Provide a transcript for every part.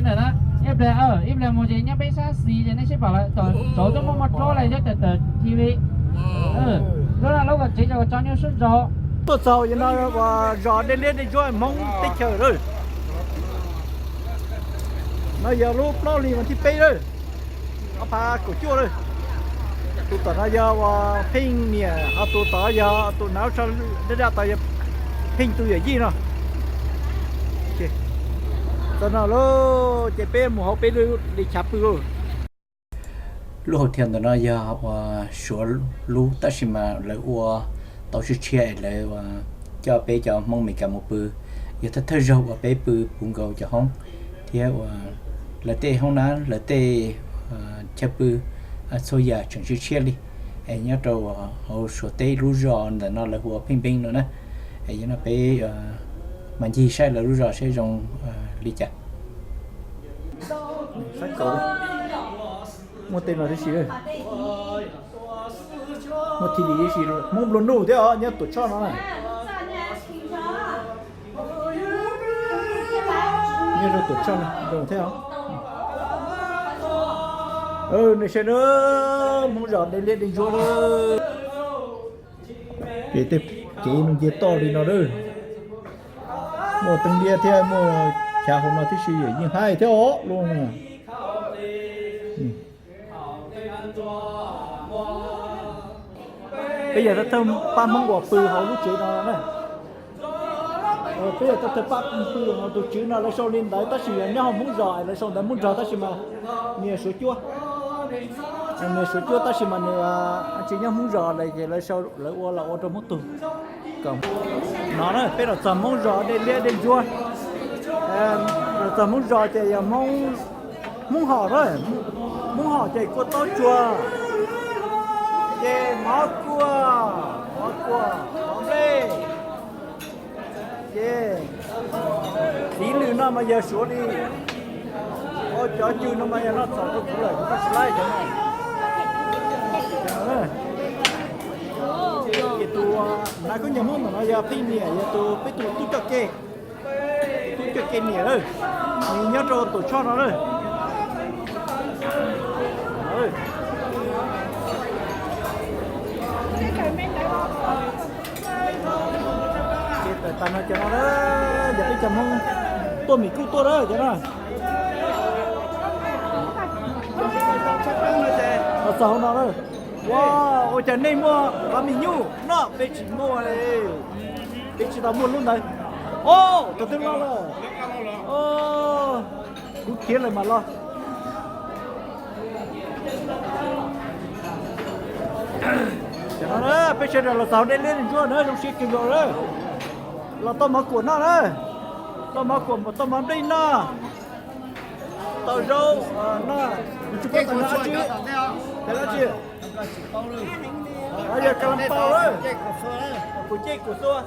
chiến rồi đó em là một chị nhá bé xa xí thì nó sẽ bảo là chỗ trong một chỗ này cho từ TV lúc là lúc mà chỉ cho nhau xuống gió tôi sau cho nó và gió đến lên để cho mong tích chờ rồi nó giờ lúc nó liền mà thì pay rồi nó phá cổ chua rồi tụi tao nó giờ và phim nè họ tụi tao giờ tụi nó sao để ra tao giờ phim tụi gì nó tao nó lo chạy pay một họ pay rồi đi chập rồi lúc thiên tụi nó giờ và số lúc ta chỉ mà lại qua tao sẽ chia lại và cho bé cho mong mình cả một bữa giờ thật thơ rau và bé bự bún gạo cho không thì là tê không ná là tê chấp bự số giờ chẳng chịu chia đi em nhớ trâu họ số tê lú giò là nó là của pin pin nữa nè em nhớ nó bé mà gì sai là lú giò sẽ dùng đi chặt sách cổ một tên là cái gì đây một thì gì gì rồi mông luôn đủ thế à nhớ tổ cho nó này như rồi tổ cho này rồi thế không này sẽ nữa muốn giọt đến lên đến chỗ nữa để tiếp chỉ mình chia to đi nó rồi một từng dia theo một chả hôm nào thích gì nhưng hai theo ó luôn nè bây giờ ta thơm ba mông quả pư họ lúc chế nó này bây giờ ta thơm ba pư họ tụt chữ nó lấy sau lên đấy ta chỉ nhau không muốn giỏi lấy sau đấy muốn giỏi ta chỉ mà nhiều số chua nhiều số chua ta chỉ mà chỉ nhau muốn giỏi này thì lấy sau lấy qua là ô tô mất tù cầm nó này bây giờ tầm muốn giỏi để lia đến chua tầm muốn giỏi thì muốn họ đấy muốn họ thì có tao chua máu cua lê tí lư nó mà giờ xuống đi ôi chó chư nó mà giờ nó sợ nó cũng lại nó slide cho nó cái tụ nó có nhiều món mà nó giờ pin nè giờ tụ cái tụ cho kê nè rồi mình nhớ cho tụ cho nó rồi tao nói cho nó đó, giờ cái chầm không, tôi mình cứu tôi đó, cho nó. Nó sao nó đó, wow, ôi trời nay mua, và mình nhu, nó bé chỉ mua này, bé chỉ tao mua luôn đấy, ô, tôi tin nó rồi, ô, cũng kiếm lại mà lo. Cho nó đó, bé chỉ là sao đến lên chúa nữa, trong xí kìm rồi đó. Là tao mở cuốn nó đấy, tao mở cuốn mà tao mở đây nó, tao râu nó, chụp cái cuốn chứ, cái đó chứ, bây giờ cầm bao đấy, cuốn chơi cuốn xua,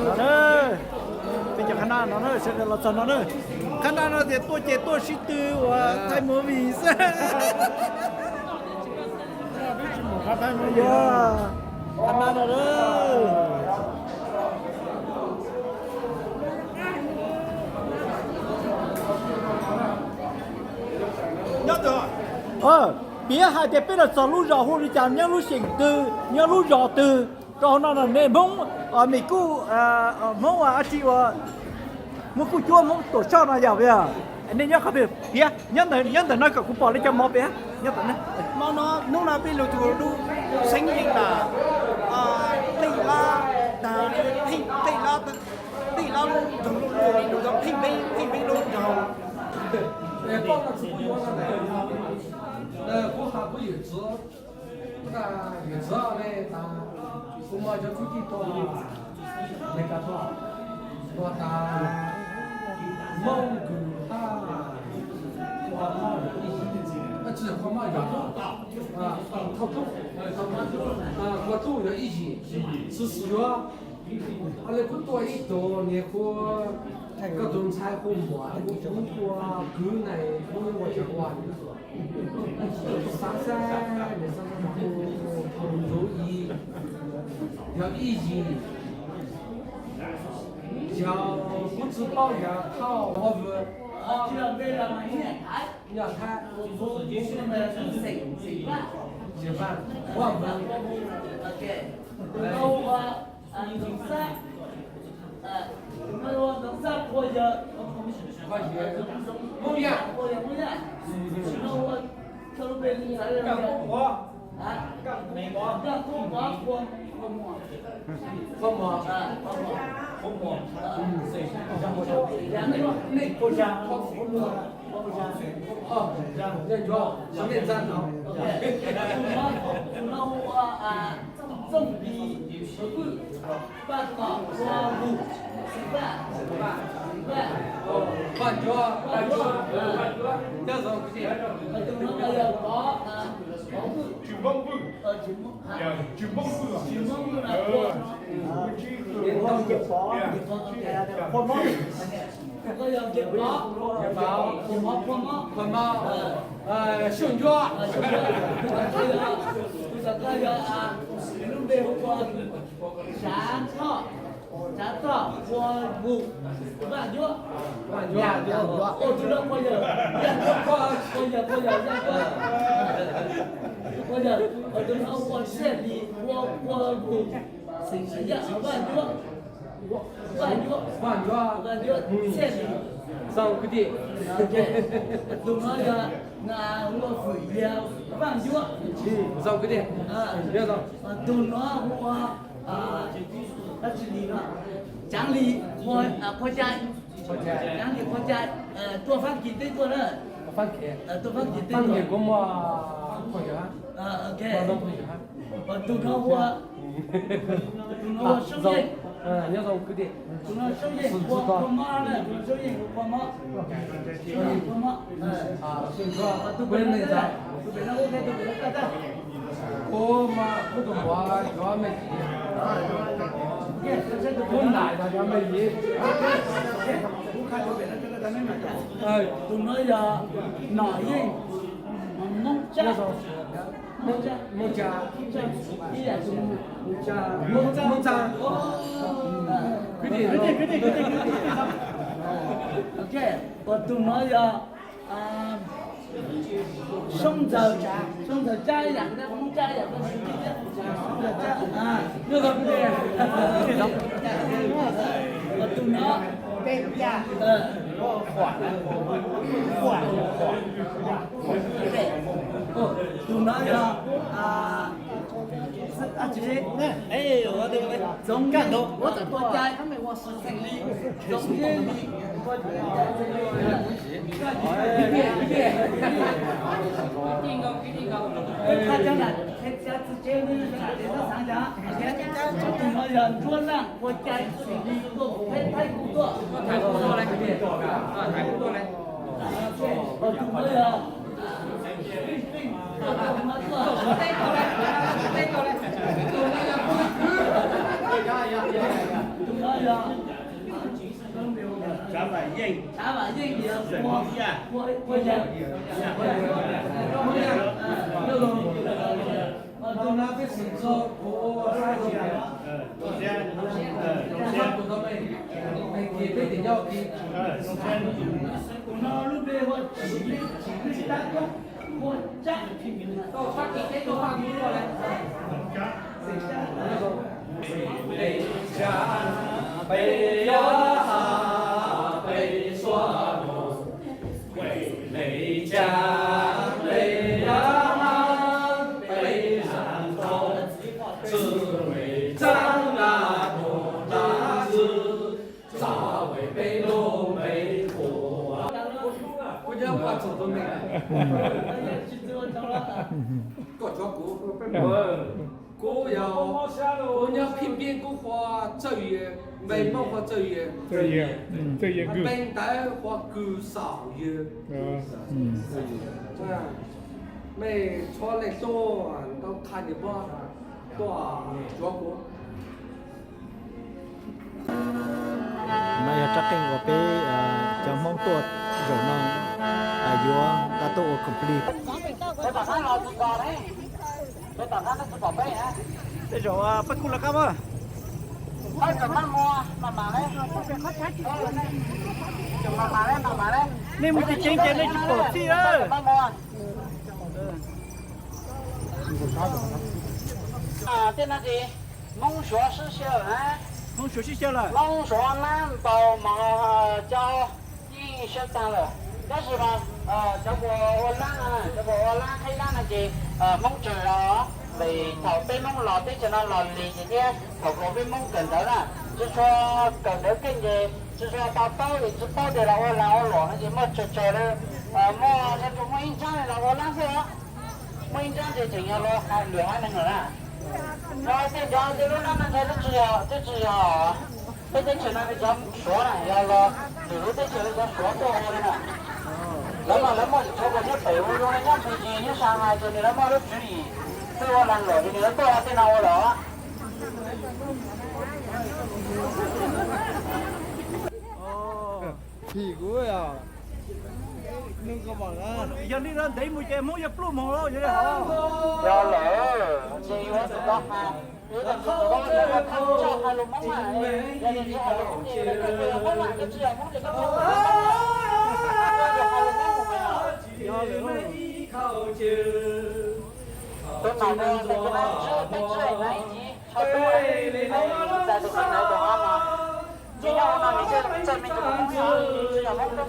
nó đấy, bây giờ khán giả nó đấy, sẽ là sao nó đấy. Khán giả nó thì tôi sĩ tư và thay mua vì sao khán giả nó đó nhớ rồi bia hai cái bây giờ sao lúc rõ hồ đi chàng nhớ lúc xỉn từ nhớ lúc rõ từ rồi nó là nền mông mình cứ mông chị muốn cô chúa muốn tổ cho nó giàu bây giờ nên nhớ không biết bia nhớ tới nói cả cũng bỏ lên cho mò bia nhớ tới này mò nó lúc nào bên lối chùa đu sinh hình là tỷ la luôn dùng luôn dùng hình bên luôn rồi国家不有资，那有资嘞，那我们就自己做那个做，我打蒙古哈，这我们有套住，我住了一起是4月，后来不多一多年过。各种彩虹嘛，我中国国内我讲话，上山那上山我杭州要义气，要不知道要好，我不要看吃饭，我不。快些，梦呀！上个的，上个的，不要上。奖励国家，奖励国家，多放几对多了，放开，多放几对放多。开我嘛，朋友啊， OK， 朋友啊。都让我收益，你要上个的，都让收益，我妈了，收益我妈，我妈，是说不能那啥，都别让我看，都别让干的。我嘛不懂话，我没记。我奶奶家没记。都那呀，哪样？农家，孟家，依然是孟家，可以。OK，我都那呀，松头家养的，农家养的，那个不对。我都那。都那呀姐姐，我的总干头，我在国家，他们我是胜利，总经理，他讲了，下次经理给他上讲，都那呀做让国家胜利，太工作，太工作嘞，太工作嘞。我都那呀。北呀哈，北双龙，为雷家，北呀哈，北山东，只为张那东那子，咋为北龙北坡啊？我讲话做都没。搞脚鼓，我要偏偏个话走远，眉毛话走远，本带话够少远，没穿来多，都看见吧，多脚鼓。Nay tracking của cái trong mong tuột rồi nó vừa đã tụ complete. Thế rồi à, bắt cua là cam à? Ôi trời má mua mà đấy. Mà đấy. Nên một cái chén chén này chỉ bỏ xí ơi. Má mua. Tên là gì? Mông xóa sư siêu hả? Không sửa xí sao là? Mông xóa nam tàu mà cho đi xe tăng rồi. Đó là cho bộ Hoa Lan à, cho bộ Hoa Lan hay Lan là gì? Mông trời đó. Vì thầu bên mông lò tới cho nó lò lì gì thế, thầu có bên mông cần đó là, chứ cho cần đó kinh gì, chứ cho tao thì chứ tao để là ô lò nó chỉ mất chờ đấy, mua cho chúng mình trang này là ô lăng thế đó, mình trang thì chỉnh là hai nửa hai nửa à, rồi thì cho thì lúc đó mình thấy nó chỉ bây giờ chuyện này cho số này là từ lúc tới chuyện cho số to hơn này. Lắm mà cho cái nhất phải uống rồi nhá, thì gì như sang ngày rồi lắm mà lúc gì tôi làm rồi thì nó to thế nào đó. Thì của à. Nhưng có bảo là giờ đi ra thấy một cái mỗi giờ plus một đó vậy hả? Rồi lỡ gì quá tụi con mà. Nếu mà tụi con là thăm cho hai lục móng mà. Giờ thì hai lục móng gì đấy cái móng mà cái gì móng thì cái móng. Tôi nói đây là cái này chưa biết chơi này gì. Sao tôi tại tôi không nói đồ ăn mà. Chỉ nhau là mình chơi mình cũng không sao. Chỉ là móng đó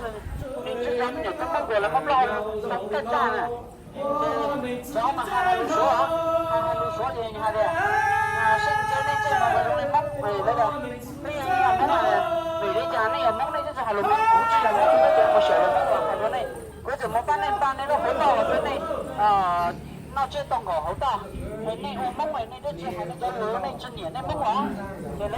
mình chơi ra mình cái móng vừa là móng lo móng cái cha này. Cháu mà hai lục số gì như hai đây à. Sinh chơi nên chơi mà lúc này móng về đây là bây giờ là móng này vì đây cha này móng này chứ hai lục móng cũng chỉ là móng bây giờ một sợi lục móng rồi hai đứa này. Bây giờ một ban này nó hối to ở bên này nó chơi tông cổ hối to. Cái này móng này nó chơi hai cái lứa này chân nhỉ này móng đó. Thì lấy